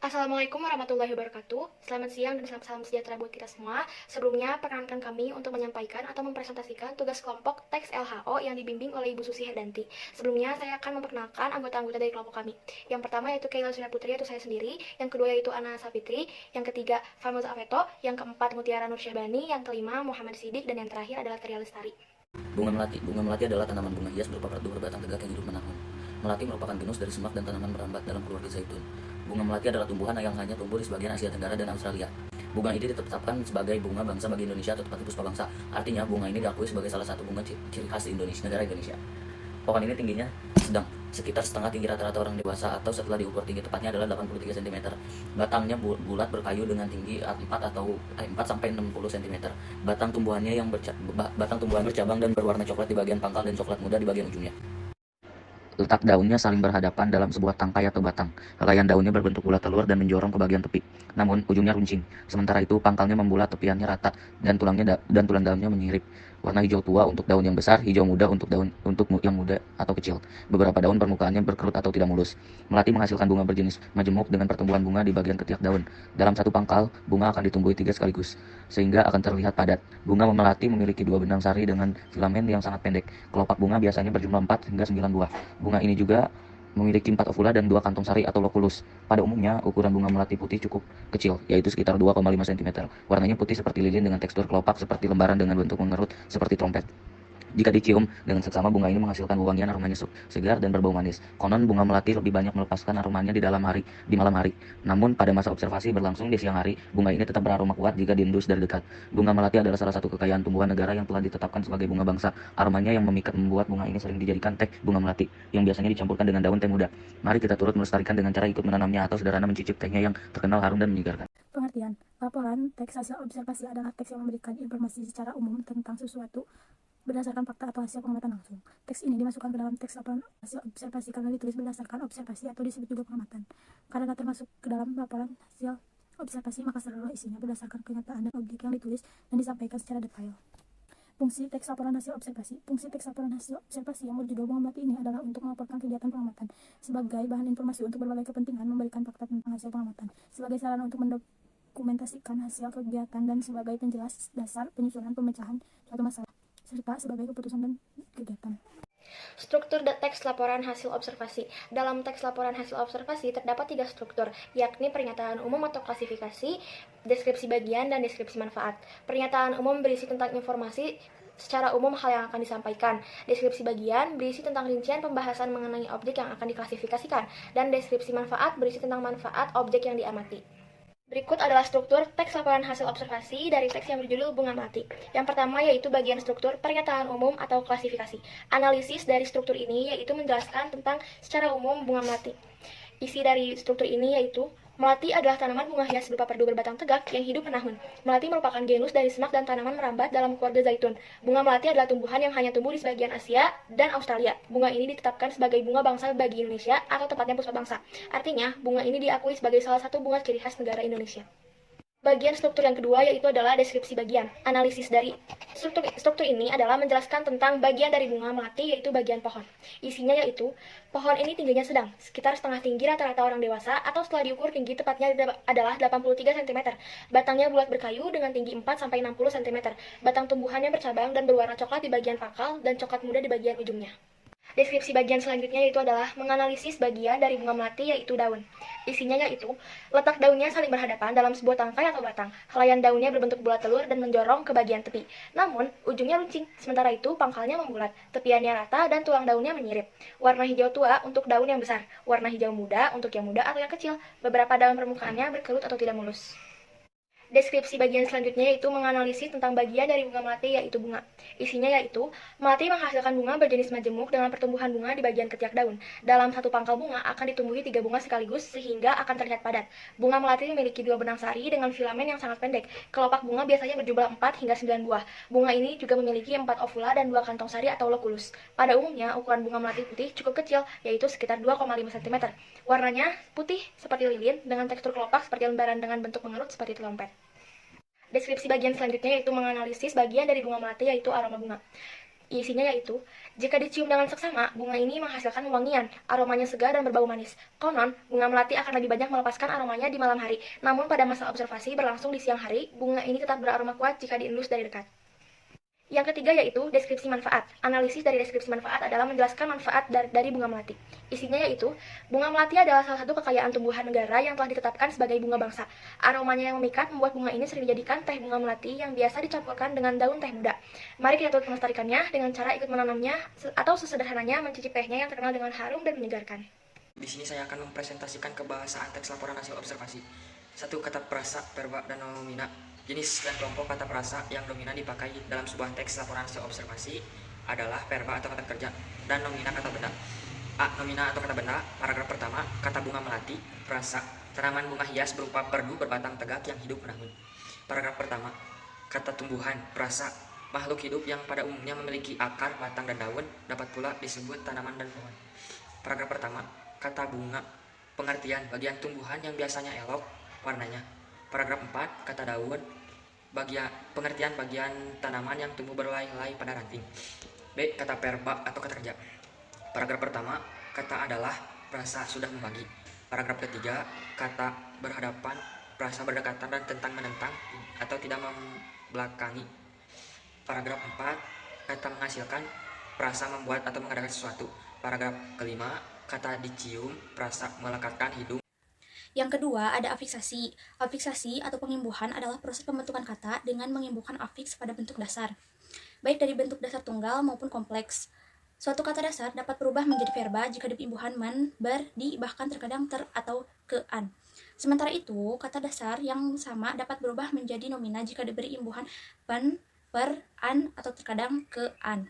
Assalamualaikum warahmatullahi wabarakatuh. Selamat siang dan salam sejahtera buat kita semua. Sebelumnya, perkenankan kami untuk menyampaikan atau mempresentasikan tugas kelompok teks LHO yang dibimbing oleh Ibu Susi Herdanti. Sebelumnya, saya akan memperkenalkan anggota-anggota dari kelompok kami. Yang pertama yaitu Kaila Suna Putri, yaitu saya sendiri. Yang kedua yaitu Ana Sapitri. Yang ketiga, Farmoza Aveto. Yang keempat, Mutiara Nur Syahbani. Yang kelima, Muhammad Sidik. Dan yang terakhir adalah Teria Lestari. Bunga melati. Bunga melati adalah tanaman bunga hias berupa perdu berbatang tegak yang hidup menahun. Melati merupakan genus dari semak dan tanaman merambat dalam keluarga zaitun. Bunga melati adalah tumbuhan yang hanya tumbuh di sebagian Asia Tenggara dan Australia. Bunga ini ditetapkan sebagai bunga bangsa bagi Indonesia atau tepatnya puspa bangsa. Artinya bunga ini diakui sebagai salah satu bunga ciri khas Indonesia, negara Indonesia. Pohon ini tingginya sedang, sekitar setengah tinggi rata-rata orang dewasa, atau setelah diukur tinggi tepatnya adalah 83 cm. Batangnya bulat berkayu dengan tinggi 4 sampai 60 cm. Batang tumbuhan bercabang dan berwarna coklat di bagian pangkal dan coklat muda di bagian ujungnya. Letak daunnya saling berhadapan dalam sebuah tangkai atau batang. Helaian daunnya berbentuk bulat telur dan menjorong ke bagian tepi. Namun, ujungnya runcing. Sementara itu, pangkalnya membulat, tepiannya rata, dan tulang daunnya menyirip. Warna hijau tua untuk daun yang besar, hijau muda untuk yang muda atau kecil. Beberapa daun permukaannya berkerut atau tidak mulus. Melati menghasilkan bunga berjenis majemuk dengan pertumbuhan bunga di bagian ketiak daun. Dalam satu pangkal, bunga akan ditumbuhi 3 sekaligus, sehingga akan terlihat padat. Bunga melati memiliki 2 benang sari dengan filamen yang sangat pendek. Kelopak bunga biasanya berjumlah 4 hingga 9 buah. Bunga ini juga memiliki 4 ovula dan 2 kantong sari atau lokulus. Pada umumnya, ukuran bunga melati putih cukup kecil, yaitu sekitar 2,5 cm. Warnanya putih seperti lilin dengan tekstur kelopak seperti lembaran dengan bentuk mengerut seperti trompet. Jika dicium dengan seksama, bunga ini menghasilkan wangian aromanya segar dan berbau manis. Konon bunga melati lebih banyak melepaskan aromanya di malam hari. Namun pada masa observasi berlangsung di siang hari, bunga ini tetap beraroma kuat jika diendus dari dekat. Bunga melati adalah salah satu kekayaan tumbuhan negara yang telah ditetapkan sebagai bunga bangsa. Aromanya yang memikat membuat bunga ini sering dijadikan teh bunga melati, yang biasanya dicampurkan dengan daun teh muda. Mari kita turut melestarikan dengan cara ikut menanamnya atau sederhana mencicip tehnya yang terkenal harum dan menyegarkan. Pengertian. Laporan teks hasil observasi adalah teks yang memberikan informasi secara umum tentang sesuatu berdasarkan fakta atau hasil pengamatan langsung. Teks ini dimasukkan ke dalam teks laporan hasil observasi karena ditulis berdasarkan observasi atau disebut juga pengamatan. Karena termasuk ke dalam laporan hasil observasi, maka seluruh isinya berdasarkan kenyataan dan objek yang ditulis dan disampaikan secara detail. Fungsi teks laporan hasil observasi. Fungsi teks laporan hasil observasi yang berjudul bunga melati ini adalah untuk melaporkan kegiatan pengamatan sebagai bahan informasi untuk berbagai kepentingan, memberikan fakta tentang hasil pengamatan sebagai sarana untuk mendokumentasikan hasil kegiatan dan sebagai penjelas dasar penyusunan pemecahan suatu masalah, serta sebagai keputusan dan kegiatan. Struktur teks laporan hasil observasi. Dalam teks laporan hasil observasi terdapat 3 struktur, yakni pernyataan umum atau klasifikasi, deskripsi bagian, dan deskripsi manfaat. Pernyataan umum berisi tentang informasi secara umum hal yang akan disampaikan. Deskripsi bagian berisi tentang rincian pembahasan mengenai objek yang akan diklasifikasikan, dan deskripsi manfaat berisi tentang manfaat objek yang diamati. Berikut adalah struktur teks laporan hasil observasi dari teks yang berjudul bunga melati. Yang pertama yaitu bagian struktur pernyataan umum atau klasifikasi. Analisis dari struktur ini yaitu menjelaskan tentang secara umum bunga melati. Isi dari struktur ini yaitu melati adalah tanaman bunga hias berupa perdu berbatang tegak yang hidup menahun. Melati merupakan genus dari semak dan tanaman merambat dalam keluarga zaitun. Bunga melati adalah tumbuhan yang hanya tumbuh di sebagian Asia dan Australia. Bunga ini ditetapkan sebagai bunga bangsa bagi Indonesia atau tepatnya puspa bangsa. Artinya, bunga ini diakui sebagai salah satu bunga ciri khas negara Indonesia. Bagian struktur yang kedua yaitu adalah deskripsi bagian. Analisis dari struktur ini adalah menjelaskan tentang bagian dari bunga melati yaitu bagian pohon. Isinya yaitu, pohon ini tingginya sedang, sekitar setengah tinggi rata-rata orang dewasa atau setelah diukur tinggi tepatnya adalah 83 cm. Batangnya bulat berkayu dengan tinggi 4 sampai 60 cm. Batang tumbuhannya bercabang dan berwarna coklat di bagian pangkal dan coklat muda di bagian ujungnya. Deskripsi bagian selanjutnya yaitu adalah menganalisis bagian dari bunga melati yaitu daun. Isinya yaitu, letak daunnya saling berhadapan dalam sebuah tangkai atau batang. Helaian daunnya berbentuk bulat telur dan menjorong ke bagian tepi. Namun, ujungnya runcing. Sementara itu, pangkalnya membulat, tepiannya rata dan tulang daunnya menyirip. Warna hijau tua untuk daun yang besar, warna hijau muda untuk yang muda atau yang kecil. Beberapa daun permukaannya berkerut atau tidak mulus. Deskripsi bagian selanjutnya yaitu menganalisis tentang bagian dari bunga melati yaitu bunga. Isinya yaitu, melati menghasilkan bunga berjenis majemuk dengan pertumbuhan bunga di bagian ketiak daun. Dalam satu pangkal bunga akan ditumbuhi 3 bunga sekaligus sehingga akan terlihat padat. Bunga melati memiliki 2 benang sari dengan filamen yang sangat pendek. Kelopak bunga biasanya berjumlah 4 hingga 9 buah. Bunga ini juga memiliki 4 ovula dan 2 kantong sari atau lokulus. Pada umumnya, ukuran bunga melati putih cukup kecil, yaitu sekitar 2,5 cm. Warnanya putih seperti lilin dengan tekstur kelopak seperti lembaran dengan bentuk mengerut seperti trompet. Deskripsi bagian selanjutnya yaitu menganalisis bagian dari bunga melati yaitu aroma bunga. Isinya yaitu, jika dicium dengan seksama, bunga ini menghasilkan wangian, aromanya segar dan berbau manis. Konon, bunga melati akan lebih banyak melepaskan aromanya di malam hari. Namun pada masa observasi berlangsung di siang hari, bunga ini tetap beraroma kuat jika diendus dari dekat. Yang ketiga yaitu deskripsi manfaat. Analisis dari deskripsi manfaat adalah menjelaskan manfaat dari bunga melati. Isinya yaitu, bunga melati adalah salah satu kekayaan tumbuhan negara yang telah ditetapkan sebagai bunga bangsa. Aromanya yang memikat membuat bunga ini sering dijadikan teh bunga melati yang biasa dicampurkan dengan daun teh muda. Mari kita turut melestarikannya dengan cara ikut menanamnya atau sesederhananya mencicipi tehnya yang terkenal dengan harum dan menyegarkan. Di sini saya akan mempresentasikan kebahasaan teks laporan hasil observasi. 1. Kata perasa, verba, dan nomina. Jenis dan kelompok kata perasa yang dominan dipakai dalam sebuah teks laporan hasil observasi adalah verba atau kata kerja dan nomina kata benda. A. Nomina atau kata benda. Paragraf pertama, kata bunga melati, perasa, tanaman bunga hias berupa perdu berbatang tegak yang hidup menahun. Paragraf pertama, kata tumbuhan, perasa, makhluk hidup yang pada umumnya memiliki akar, batang, dan daun, dapat pula disebut tanaman dan pohon. Paragraf pertama, kata bunga, pengertian, bagian tumbuhan yang biasanya elok warnanya. Paragraf 4, kata daun, pengertian bagian tanaman yang tumbuh berlai-lai pada ranting. B. Kata verba atau kata kerja. Paragraf pertama, kata adalah, perasa sudah membagi. Paragraf ketiga, kata berhadapan, perasa berdekatan dan tentang menentang atau tidak membelakangi. Paragraf 4, kata menghasilkan, perasa membuat atau mengadakan sesuatu. Paragraf kelima, kata dicium, perasa melekatkan hidung. Yang kedua, ada afiksasi. Afiksasi atau pengimbuhan adalah proses pembentukan kata dengan mengimbuhkan afiks pada bentuk dasar, baik dari bentuk dasar tunggal maupun kompleks. Suatu kata dasar dapat berubah menjadi verba jika dipimbuhan man, ber, di, bahkan terkadang ter atau ke, an. Sementara itu, kata dasar yang sama dapat berubah menjadi nomina jika diberi imbuhan pan, per, an, atau terkadang ke, an.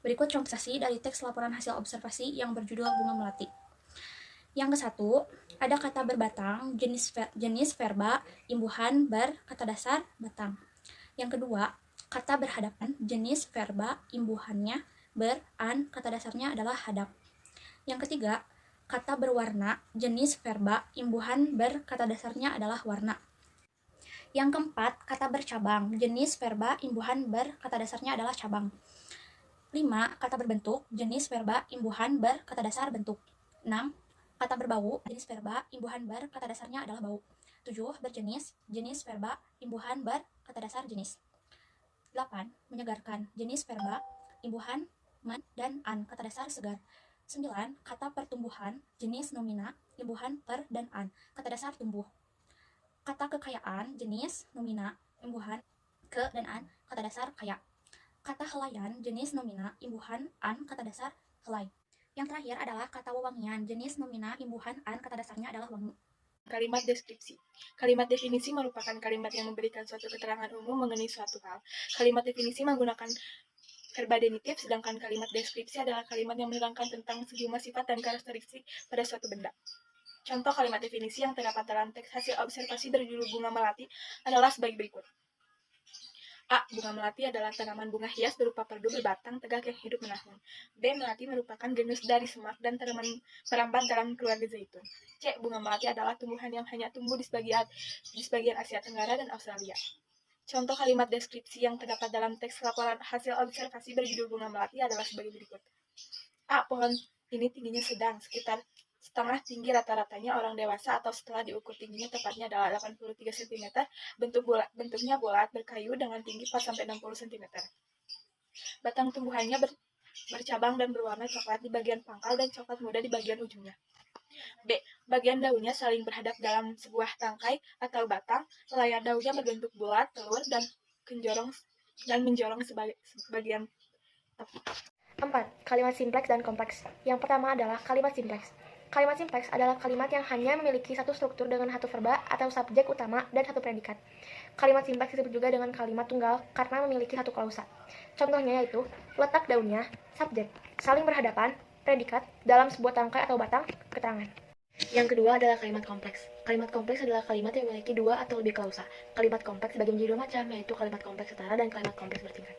Berikut contoh dari teks laporan hasil observasi yang berjudul Bunga Melati. Yang ke-1, ada kata berbatang, jenis verba, imbuhan, ber, kata dasar, batang. Yang kedua, kata berhadapan, jenis verba, imbuhannya, ber, an, kata dasarnya adalah hadap. Yang ketiga, kata berwarna, jenis verba, imbuhan, ber, kata dasarnya adalah warna. Yang keempat, kata bercabang, jenis verba, imbuhan, ber, kata dasarnya adalah cabang. 5. Kata berbentuk, jenis verba, imbuhan, ber, kata dasar bentuk. 6. Kata berbau, jenis verba, imbuhan, ber, kata dasarnya adalah bau. 7. Berjenis, jenis verba, imbuhan, ber, kata dasar jenis. 8. Menyegarkan, jenis verba, imbuhan, man, dan an, kata dasar segar. 9. Kata pertumbuhan, jenis nomina, imbuhan, per, dan an, kata dasar tumbuh. Kata kekayaan, jenis nomina, imbuhan, ke, dan an, kata dasar kaya. Kata helaian, jenis nomina, imbuhan, an, kata dasar helai. Yang terakhir adalah kata wewangian, jenis nomina, imbuhan, an, kata dasarnya adalah wangi. Kalimat deskripsi. Kalimat definisi merupakan kalimat yang memberikan suatu keterangan umum mengenai suatu hal. Kalimat definisi menggunakan verba denitif, sedangkan kalimat deskripsi adalah kalimat yang menerangkan tentang sejumlah sifat dan karakteristik pada suatu benda. Contoh kalimat definisi yang terdapat dalam teks hasil observasi berjudul Bunga Melati adalah sebagai berikut. A. Bunga melati adalah tanaman bunga hias berupa perdu berbatang tegak yang hidup menahun. B. Melati merupakan genus dari semak dan tanaman merambat dalam keluarga zaitun. C. Bunga melati adalah tumbuhan yang hanya tumbuh di sebagian Asia Tenggara dan Australia. Contoh kalimat deskripsi yang terdapat dalam teks laporan hasil observasi berjudul Bunga Melati adalah sebagai berikut. A. Pohon ini tingginya sedang, sekitar setengah tinggi rata-ratanya orang dewasa atau setelah diukur tingginya tepatnya adalah 83 cm, bentuknya bulat, berkayu dengan tinggi 4-60 cm. Batang tumbuhannya bercabang dan berwarna coklat di bagian pangkal dan coklat muda di bagian ujungnya. B. Bagian daunnya saling berhadap dalam sebuah tangkai atau batang, layar daunnya berbentuk bulat, telur, dan menjorong sebagian tepi. 4. Kalimat simpleks dan kompleks. Yang pertama adalah kalimat simpleks. Kalimat simpleks adalah kalimat yang hanya memiliki satu struktur dengan satu verba atau subjek utama dan satu predikat. Kalimat simpleks disebut juga dengan kalimat tunggal karena memiliki satu klausa. Contohnya yaitu letak daunnya, subjek, saling berhadapan, predikat, dalam sebuah tangkai atau batang, keterangan. Yang kedua adalah kalimat kompleks. Kalimat kompleks adalah kalimat yang memiliki dua atau lebih klausa. Kalimat kompleks dibagi menjadi dua macam, yaitu kalimat kompleks setara dan kalimat kompleks bertingkat.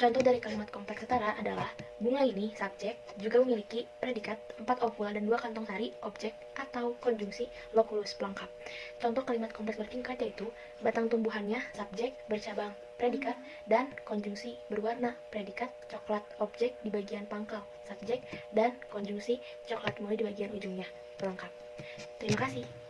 Contoh dari kalimat kompleks setara adalah bunga ini, subjek, juga memiliki predikat, 4 ovula dan 2 kantong sari, objek, atau konjungsi lokulus pelengkap. Contoh kalimat kompleks bertingkat yaitu batang tumbuhannya, subjek, bercabang, predikat, dan konjungsi berwarna, predikat, coklat, objek di bagian pangkal, subjek, dan konjungsi coklat mulai di bagian ujungnya, pelengkap. Terima kasih.